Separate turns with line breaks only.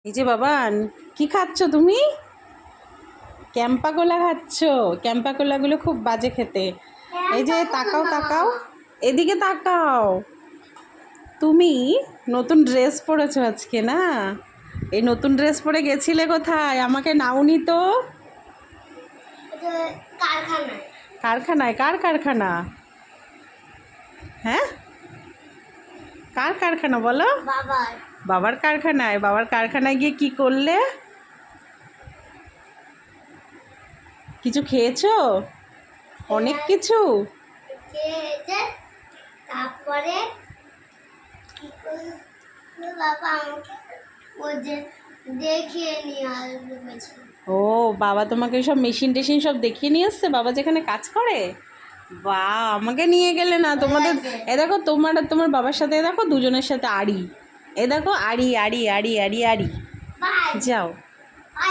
এই যে বাবান, কি খাচ্ছ তুমি? ক্যাম্পা কোলা খাচ্ছ? ক্যাম্পা কোলাগুলো খুব বাজে খেতে। এই যে তাকাও তাকাও, এদিকে তাকাও। তুমি নতুন ড্রেস পরেছো আজকে না? এই নতুন ড্রেস পরে গেছিলে কোথায়? আমাকে নাওনি তো। কারখানায়? কার কারখানা? হ্যাঁ, কার কারখানা বলো? বাবার কারখানায়। বাবার কারখানায় গিয়ে কি করলে? কিছু খেয়েছো? অনেক কিছু।
তারপরে কি করলো বাবা আমাকে দেখিয়ে নিয়ে আসবে।
ও, বাবা তোমাকে সব মেশিন টেশিন সব দেখিয়ে নিয়ে এসছে বাবা যেখানে কাজ করে। বাহ, আমাকে নিয়ে গেলে না তোমাদের। এ দেখো, তোমার আর তোমার বাবার সাথে দেখো দুজনের সাথে আড়ি। এ দেখো, আড়ি আড়ি আড়ি আড়ি আড়ি। যাও।